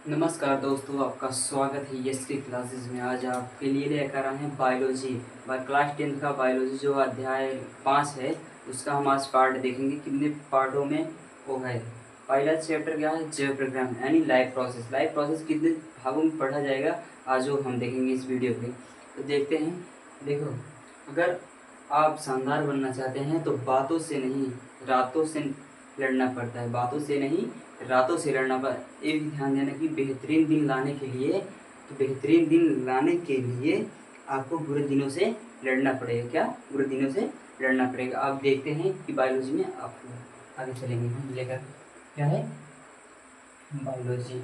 नमस्कार दोस्तों, आपका स्वागत है यस की क्लासेस में। आज आपके लिए लेकर आए हैं बायोलॉजी क्लास 10 का बायोलॉजी जो अध्याय 5 है उसका हम आज पार्ट देखेंगे। कितने पार्टों में वो है। पहला चैप्टर क्या है, जैव प्रक्रिया यानी लाइफ प्रोसेस। लाइफ प्रोसेस कितने भागों में पढ़ा जाएगा आज जो हम देखेंगे इस वीडियो पे। तो देखते हैं। देखो, अगर आप शानदार बनना चाहते हैं तो बातों से नहीं रातों से लड़ना पड़ता है। बातों से नहीं रातों से लड़ना पड़ता। ये भी ध्यान देना कि बेहतरीन दिन लाने के लिए आपको बुरे दिनों से लड़ना पड़ेगा। क्या बुरे दिनों से लड़ना पड़ेगा। आप देखते हैं कि बायोलॉजी में आप आगे चलेंगे हम लेकर। क्या है बायोलॉजी।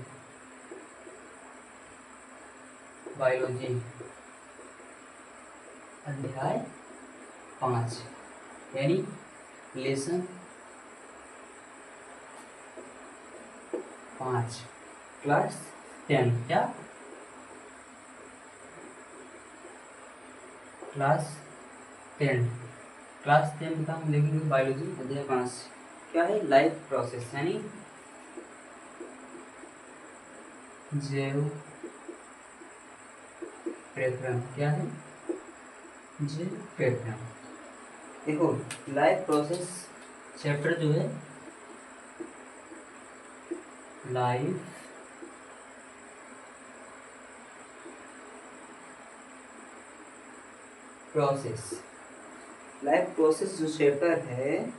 बायोलॉजी अध्याय 5 यानी लेसन 5 क्लास 10। क्या क्लास 10 का हम देखेंगे बायोलॉजी अध्याय 5। क्या है लाइफ प्रोसेस यानी जैव प्रक्रिया। क्या है जैव प्रक्रिया। देखो, लाइफ प्रोसेस चैप्टर जो है लाइफ प्रोसेस जो चैप्टर है,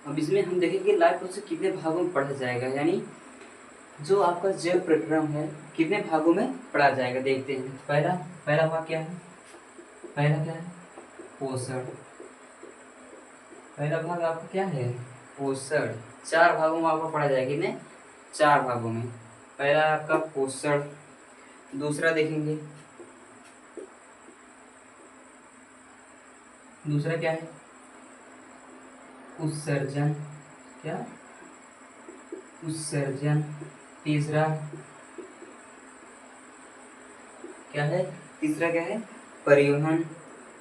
अब इसमें हम देखेंगे लाइफ प्रोसेस कितने भागों में पढ़ा जाएगा। यानी जो आपका जैव प्रक्रिया है कितने भागों में पढ़ा जाएगा देखते हैं। पहला भाग क्या है। पहला क्या है पोषण। पहला भाग आपका क्या है पोषण। 4 भागों में आपको पढ़ा जाएगा। कितने 4 भागों में। पहला आपका पोषण। दूसरा देखेंगे, दूसरा क्या है उत्सर्जन। क्या उत्सर्जन। तीसरा क्या है परिवहन।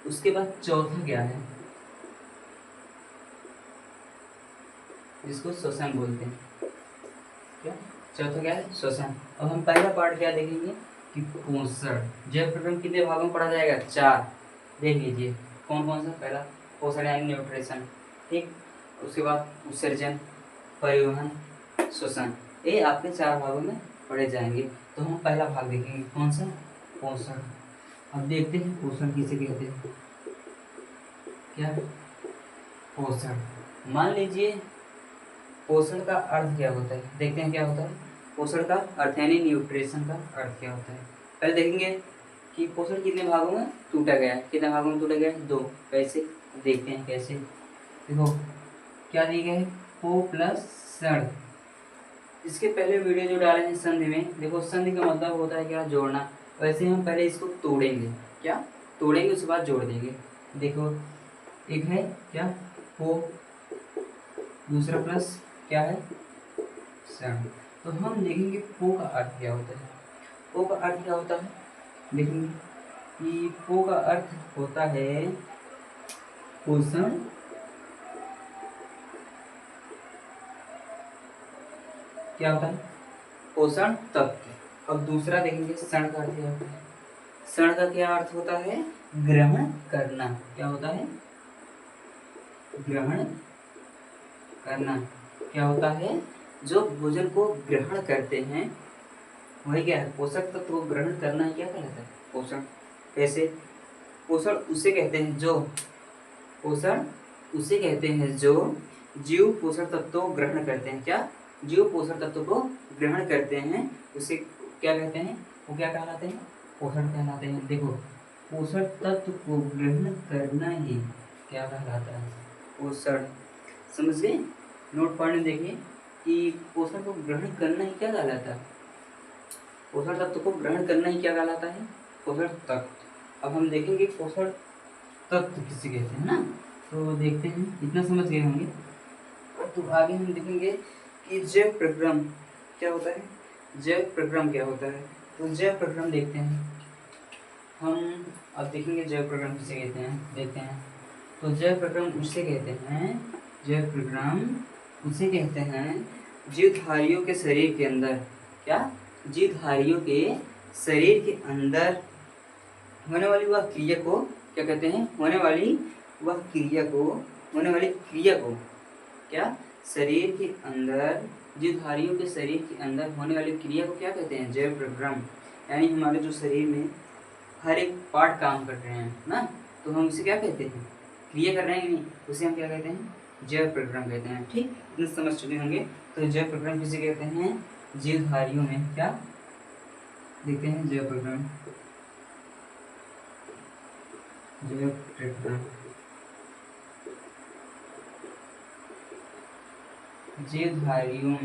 उसके बाद चौथा क्या है जिसको श्वसन बोलते हैं। क्या चौथा क्या है श्वसन। अब हम पहला पार्ट क्या देखेंगे कि पोषण। जैव प्रक्रिया कितने भागों में पढ़ा जाएगा 4। देख लीजिए कौन कौन सा। पहला पोषण यानी न्यूट्रिशन, ठीक। उसके बाद उत्सर्जन, परिवहन, श्वसन। ये आपके 4 भागों में पढ़े जाएंगे। तो हम पहला भाग देखेंगे कौन सा पोषण। अब देखते हैं पोषण किसे कहते हैं। क्या पोषण। मान लीजिए पोषण का अर्थ क्या होता है। देखते हैं क्या होता है पोषण का अर्थ यानी न्यूट्रिशन का अर्थ क्या होता है। पहले देखेंगे कि पोषण कितने भागों में टूटा गया है। कितने भागों में टूटा गया है 2। कैसे देखते हैं कैसे। देखो क्या दिए गए हैं पो प्लस षण। इसके पहले वीडियो जो डाले हैं संधि में, देखो संधि का मतलब होता है क्या जोड़ना। वैसे हम पहले इसको तोड़ेंगे। क्या तोड़ेंगे उसके बाद जोड़ देंगे। देखो एक है क्या पो, दूसरा प्लस क्या है षण। तो हम देखेंगे पो का अर्थ क्या होता है। पो का अर्थ क्या होता है देखेंगे कि पो का अर्थ होता है पोषण क्या होता है पोषण तत्व। अब दूसरा देखेंगे षण का अर्थ क्या होता है। षण का क्या अर्थ होता है ग्रहण करना। क्या होता है ग्रहण करना। क्या होता है जो भोजन को ग्रहण करते हैं वही क्या है पोषक तत्व को ग्रहण करना ही क्या कहलाता है पोषण। कैसे पोषण उसे कहते हैं जो जीव पोषक तत्व को ग्रहण करते हैं। क्या जीव पोषक तत्व को ग्रहण करते हैं उसे क्या कहते हैं वो क्या कहलाते हैं पोषण कहलाते हैं। देखो पोषक तत्व को ग्रहण करना ही क्या कहलाता है पोषण। समझ गए। नोट पॉइंट देखिए कि पोषण को ग्रहण करना ही क्या कहलाता है पोषण तत्व को ग्रहण करना ही क्या कहलाता है पोषण तत्व। अब हम देखेंगे पोषण तत्व किसे कहते हैं ना। तो देखते हैं इतना समझ गए होंगे। तो आगे हम देखेंगे कि जैव प्रक्रम क्या होता है। जैव प्रक्रम क्या होता है तो जैव प्रक्रम देखते हैं हम। अब देखेंगे जैव प्रक्रम किसे कहते हैं देखते हैं। तो जैव प्रक्रम उसे कहते हैं जीवधारियों के शरीर के अंदर। क्या जीवधारियों के शरीर के अंदर होने वाली वह क्रिया को क्या कहते हैं? होने वाली क्रिया को क्या? शरीर के अंदर, जीवधारियों के शरीर के अंदर होने वाली क्रिया को क्या कहते हैं? जैव प्रक्रम। यानी हमारे जो शरीर में हर एक पार्ट काम कर रहे हैं ना, तो हम इसे क्या कहते हैं? क्रिया कर रहे हैं कि नहीं, उसे हम क्या कहते हैं? जैव प्रक्रम कहते हैं। ठीक, इतने समझ चुके होंगे। तो जैव प्रक्रम किसे कहते हैं? जीवधारियों में क्या देखते हैं? जैव प्रक्रम। जैव प्रक्रम जीवधारियों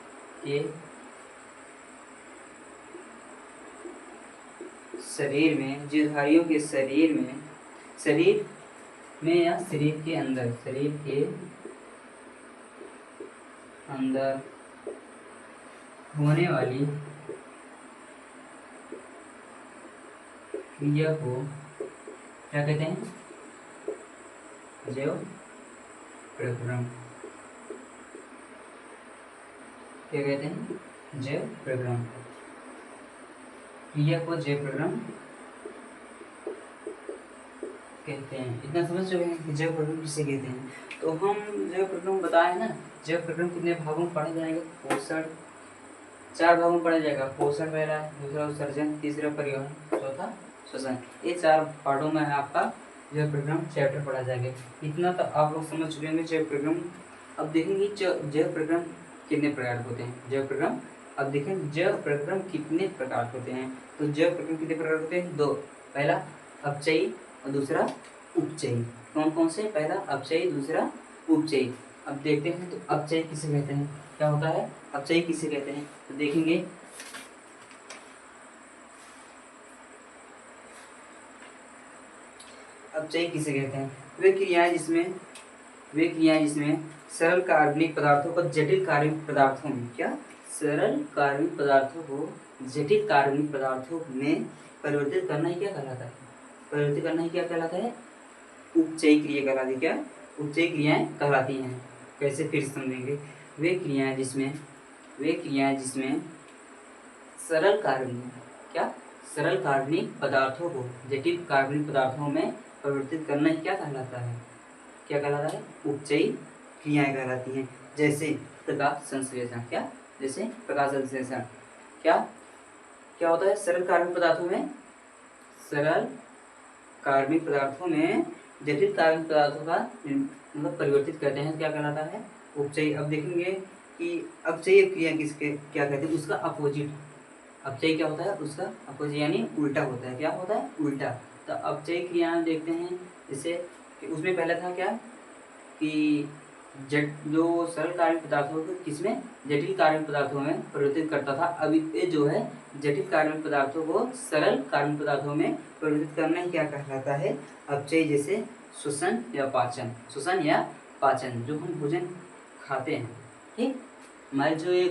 के शरीर में, जीवधारियों के शरीर में या शरीर के अंदर होने वाली क्रिया को क्या कहते हैं? जैव प्रक्रम। क्या कहते हैं? जैव प्रक्रम। क्रिया को जैव प्रक्रम कहते हैं। इतना समझ चुके हैं कि जैव प्रक्रम किसे कहते हैं। तो हम जैव प्रक्रम बताए ना, जैव प्रक्रम कितने भागों में पढ़ा जाएगा? पोषण। 4 भागों में पढ़ा जाएगा। पोषण पहला, दूसरा उत्सर्जन, तीसरा परिवहन, चौथा श्वसन। ये 4 पार्टों में आपका जैव प्रक्रम चैप्टर पढ़ा जाएगा। इतना तो आप लोग समझ चुके हैं जैव प्रक्रम। अब देखेंगे जैव प्रक्रम कितने प्रकार होते हैं। जैव प्रक्रम अब देखें जैव प्रक्रम कितने प्रकार होते हैं। तो जैव प्रक्रम कितने प्रकार होते हैं? 2। पहला अपचयी और दूसरा उपचयी। कौन कौन से? पहला अपचयी, दूसरा उपचयी। अब देखते हैं तो अपचयी किसे कहते हैं? क्या होता है अपचयी किसे कहते हैं? तो देखेंगे अपचयी किसे कहते हैं। वे क्रियाएं जिसमें सरल कार्बनिक पदार्थों को जटिल कार्बनिक पदार्थों में, क्या? सरल कार्बनिक पदार्थों को जटिल कार्बनिक पदार्थों में परिवर्तित करना ही क्या कहलाता है? परिवर्तित करना ही क्या कहलाता है? उपचयी क्रिया कहलाती है। क्या? उपचयी क्रियाएं कहलाती हैं। कैसे? फिर समझेंगे। वे क्रियाएं जिसमें सरल कार्बनिक पदार्थों को जटिल कार्बनिक पदार्थों में परिवर्तित करना ही क्या कहलाता है? क्या कहलाता है? उपचयी क्रियाएं कहलाती हैं। जैसे प्रकाश संश्लेषण। क्या? जैसे प्रकाश संश्लेषण। क्या होता है? सरल कार्बनिक पदार्थों में जटिल कार्बनिक पदार्थों का मतलब परिवर्तित करते हैं। क्या कहलाता है? उपचयी। अब देखेंगे कि अपचयी क्रिया किसके क्या कहते हैं? उसका अपोजिट। अपचयी क्या होता है? उसका अपोजिट यानी उल्टा होता है। क्या होता है? उल्टा। तो अपचयी क्रियाएं देखते हैं। जैसे उसमें पहला था क्या कि जो सरल कार्बनिक पदार्थों को किसमें? जटिल कार्बनिक पदार्थों में परिवर्तित करता था। अब ये जो है जटिल कार्बनिक पदार्थों को सरल कार्बनिक पदार्थों में परिवर्तित करना ही क्या कहलाता है? अपचयी। जैसे श्वसन या पाचन। जो हम भोजन खाते हैं, ठीक, हमारी जो ये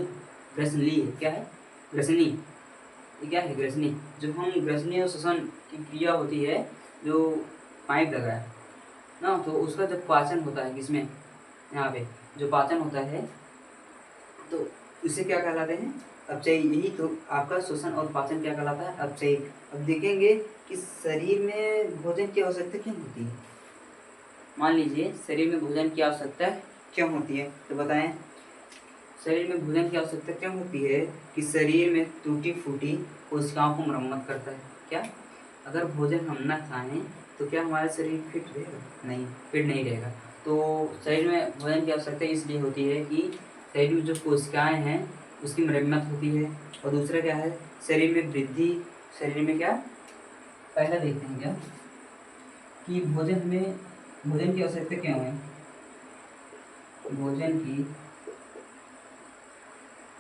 ग्रसनली है, क्या है? ग्रसनी। ये क्या है? ग्रसनी। जो हम ग्रसनी और श्वसन की क्रिया होती है, जो पाइप लगा है ना, तो उसका जब पाचन होता है किसमें? यहाँ पे जो पाचन होता है, तो इसे क्या कहलाते हैं? अपचयी। यही तो आपका श्वसन और पाचन क्या कहलाता है? अपचयी। अब देखेंगे कि शरीर में भोजन की आवश्यकता क्यों होती है। मान लीजिए शरीर में भोजन की आवश्यकता क्यों होती है, तो बताएं। शरीर में भोजन की आवश्यकता क्यों होती है? कि शरीर में टूटी फूटी कोशिकाओं को मरम्मत करता है। क्या? अगर भोजन हम न खाएं तो क्या हमारा शरीर फिट रहेगा? नहीं, फिट नहीं रहेगा। तो शरीर में भोजन की आवश्यकता इसलिए होती है कि शरीर में जो कोशिकाएं हैं उसकी मरम्मत होती है। और दूसरा क्या है? शरीर में वृद्धि। शरीर में क्या? पहला देखते हैं क्या कि भोजन की आवश्यकता क्यों है। भोजन की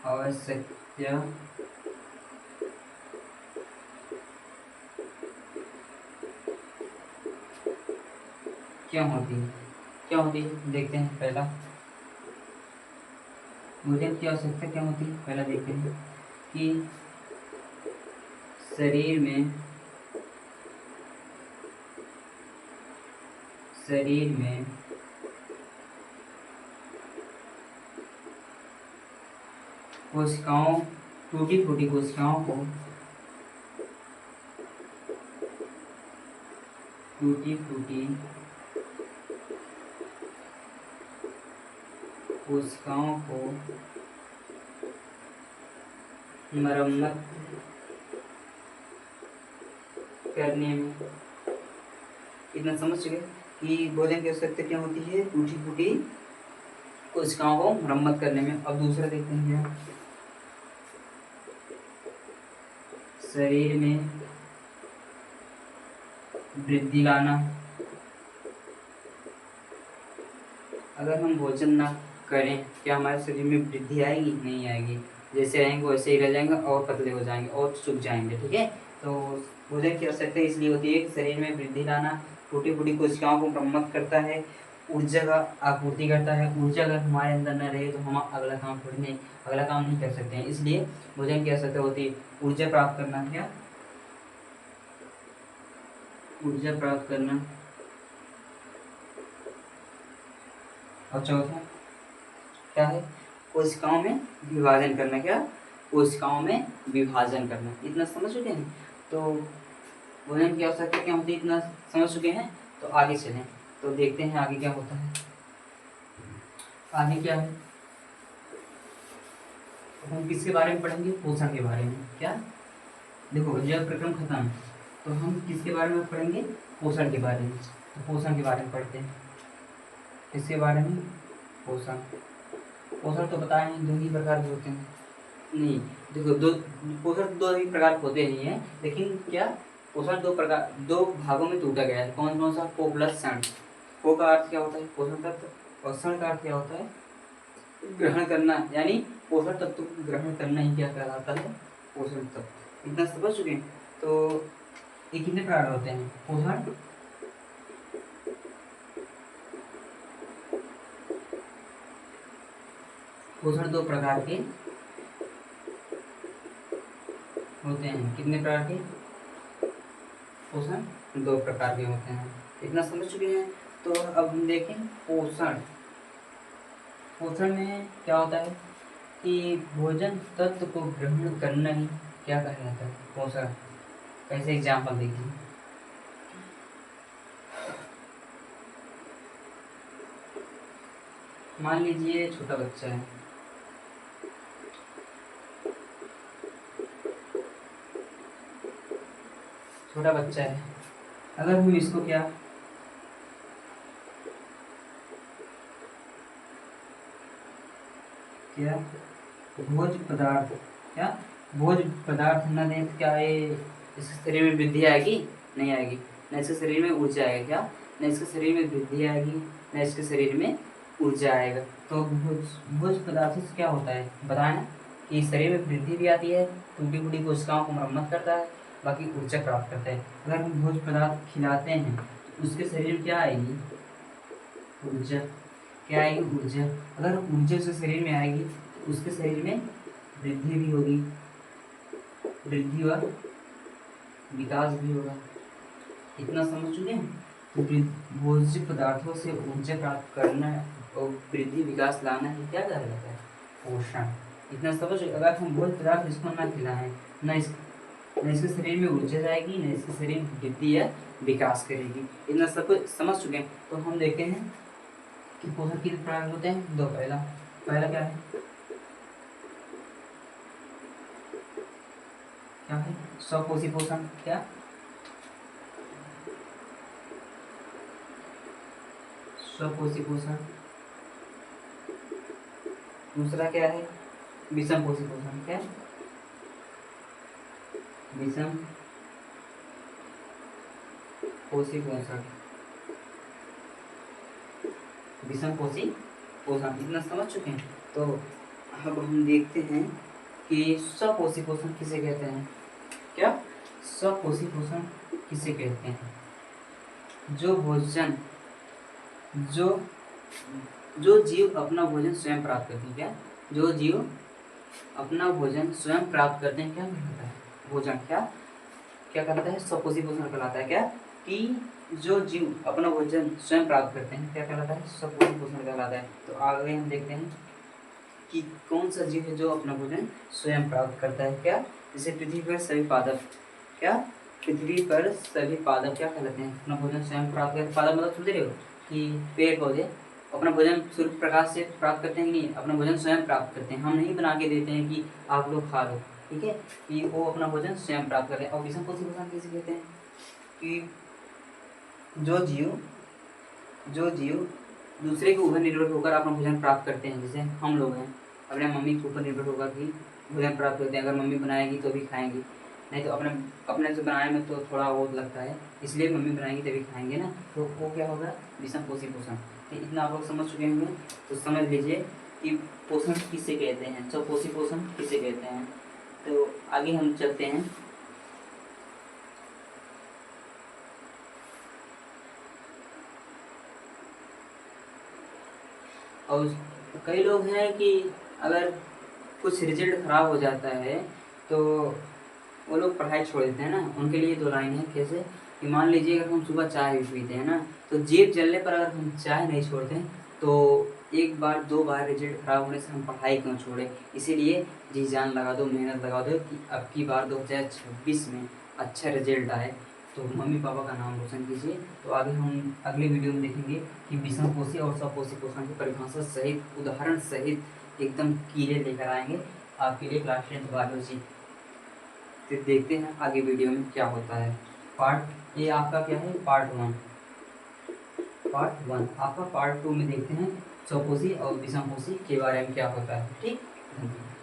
आवश्यकता क्यों होती है देखते हैं। पहला भोजन की आवश्यकता क्यों होती है, पहला देखते हैं कि शरीर में कोशिकाओं, टूटी फूटी कोशिकाओं को, टूटी फूटी कोशिकाओं को मरम्मत करने में, इतना समझ चुके कि भोजन की आवश्यकता क्या होती है, टूटी फूटी कोशिकाओं को मरम्मत करने में। अब दूसरा देखते हैं क्या, शरीर में वृद्धि लाना। अगर हम भोजन ना करें क्या हमारे शरीर में वृद्धि आएगी? नहीं आएगी। जैसे रहेंगे वैसे ही रह जाएंगे और पतले हो जाएंगे और सूख जाएंगे। ठीक है, तो भोजन की आवश्यकता इसलिए होती है कि शरीर में वृद्धि लाना, टूटी फूटी कोशिकाओं को मरम्मत करता है, ऊर्जा का आपूर्ति करता है। ऊर्जा अगर हमारे अंदर न रहे तो हम अगला काम नहीं कर सकते हैं। इसलिए भोजन की आवश्यकता होती है ऊर्जा प्राप्त करना। क्या? ऊर्जा प्राप्त करना। और चौथा क्या है? कोशिकाओं में विभाजन करना। क्या? कोशिकाओं में विभाजन करना। इतना समझ चुके हैं? तो भोजन की आवश्यकता क्या होती है इतना समझ चुके हैं। तो आगे चलें, तो देखते हैं आगे क्या होता है। आगे क्या है, हम किसके बारे में पढ़ेंगे? पोषण के बारे में। क्या? देखो जब प्रक्रम खत्म तो हम किसके बारे में पढ़ेंगे? पोषण के बारे में। तो पोषण के बारे में पढ़ते हैं। किसके बारे में? पोषण। पोषण तो बताए हैं 2 ही प्रकार के होते हैं। नहीं देखो, पोषण 2 ही प्रकार होते नहीं है, लेकिन क्या पोषण 2 भागों में टूटा गया है। कौन कौन सा? को प्लस क्षण। को का अर्थ क्या होता है? पोषण तत्व। और क्षण का अर्थ क्या होता है? ग्रहण करना। यानी पोषण तत्व को ग्रहण करना ही क्या कहलाता है? पोषण तत्व। इतना समझ चुके हैं? तो ये कितने प्रकार होते हैं? पोषण पोषण 2 प्रकार के होते हैं। कितने प्रकार के? पोषण 2 प्रकार के होते हैं। इतना समझ चुके हैं? तो अब हम देखें पोषण। पोषण में क्या होता है कि भोजन तत्व को ग्रहण करना ही क्या कहलाता है? पोषण। कैसे एग्जाम्पल देखिए। मान लीजिए छोटा बच्चा है, छोटा बच्चा है, अगर हम इसको क्या क्या भोज पदार्थ, क्या भोज पदार्थ न दें तो क्या ये इसके शरीर में वृद्धि आएगी? नहीं आएगी। न इसके शरीर में ऊर्जा आएगी। क्या? न इसके शरीर में वृद्धि आएगी, न इसके शरीर में ऊर्जा आएगा। तो भोज पदार्थों से क्या होता है बताएं ना, कि शरीर में वृद्धि भी आती है, टूटी फूटी कोशिकाओं को मरम्मत करता है, बाकी ऊर्जा प्राप्त करता है। अगर हम भोज पदार्थ खिलाते हैं तो उसके शरीर में क्या आएगी? ऊर्जा। क्या आएगी? ऊर्जा। अगर ऊर्जा उसके शरीर में आएगी तो उसके शरीर में वृद्धि भी होगी, वृद्धि और विकास भी होगा। इतना समझ चुके हैं? तो भोज्य पदार्थों से ऊर्जा प्राप्त करना और वृद्धि विकास लाना ही क्या कहा जाता है? पोषण। इतना समझ। अगर हम भोज्य पदार्थ इसको ना खिलाएं, न इसके शरीर में ऊर्जा जाएगी, न इसके शरीर में वृद्धि या विकास करेगी। इतना सब समझ चुके हैं? तो हम देखते हैं कि पोषण कितने प्रकार होते हैं। 2। पहला क्या है? क्या है? स्वपोषी पोषण। क्या? स्वपोषी पोषण। दूसरा क्या है? विषम पोषी पोषण। क्या? विषम पोषी पोषण। विषम पोषी पोषण। इतना समझ चुके हैं? तो अब हम देखते हैं कि स्वपोषी पोषण किसे कहते हैं। क्या? स्वपोषी पोषण किसे कहते हैं? जो भोजन जो जीव अपना भोजन स्वयं प्राप्त करते हैं। क्या? जो जीव अपना भोजन स्वयं प्राप्त करते हैं क्या कहलाता है? भोजन। क्या कहलाता है? स्वपोषी पोषण कहलाता है। क्या? कि जो जीव अपना भोजन स्वयं प्राप्त करते हैं क्या कहलाता है? स्वपोषी पोषण कहलाता है। तो आगे हम देखते हैं कि कौन सा जीव है जो अपना भोजन स्वयं प्राप्त करता है। क्या? जैसे पृथ्वी पर सभी पादप, क्या पृथ्वी पर सभी पादप क्या कहलाते हैं? अपना भोजन स्वयं प्राप्त करते हैं। पादप मतलब समझ रहे हो कि पेड़ पौधे अपना भोजन सूर्य प्रकाश से प्राप्त करते हैं कि नहीं? अपना भोजन स्वयं प्राप्त करते हैं, हम नहीं बना के देते हैं कि आप लोग खा लो, ठीक है? कि वो अपना भोजन स्वयं प्राप्त करते हैं। और विषम पोषी भोजन किसे कहते हैं? कि जो जीव दूसरे के ऊपर निर्भर होकर अपना भोजन प्राप्त करते हैं, जैसे हम लोग हैं अपने मम्मी के ऊपर निर्भर होकर भी भोजन प्राप्त करते हैं। अगर मम्मी बनाएगी तो भी खाएंगे, नहीं तो अपने अपने से बनाने में तो थोड़ा बहुत लगता है, इसलिए मम्मी बनाएंगी तभी खाएंगे ना, तो वो क्या होगा? विषम पोषी पोषण। तो इतना आप लोग समझ चुके होंगे, तो समझ लीजिए कि पोषण किसे कहते हैं, स्वपोषी पोषण किसे कहते हैं। तो आगे हम चलते हैं। और कई लोग हैं कि अगर कुछ रिजल्ट खराब हो जाता है तो वो लोग पढ़ाई छोड़ देते हैं ना, उनके लिए दो लाइन है। कैसे? कि मान लीजिए अगर हम सुबह चाय भी पीते हैं ना, तो जेब जलने पर अगर हम चाय नहीं छोड़ते हैं तो एक बार दो बार रिजल्ट खराब होने से हम पढ़ाई क्यों छोड़ें? इसीलिए जी जान लगा दो, मेहनत लगा दो कि अब की बार 2026 में अच्छा रिजल्ट आए, तो मम्मी पापा का नाम रोशन कीजिए। तो आगे हम अगले वीडियो में देखेंगे कि विषम पोषी और स्वपोषी पोषण की परिभाषा सहित, उदाहरण सहित एकदम कीड़े लेकर आएंगे आपके लिए क्लास 10th बायोलॉजी। फिर देखते हैं आगे वीडियो में क्या होता है। पार्ट ये आपका क्या है? पार्ट 1। आपका पार्ट 2 में देखते हैं स्वपोषी और विषम पोषी के बारे में क्या होता है। ठीक, धन्यवाद।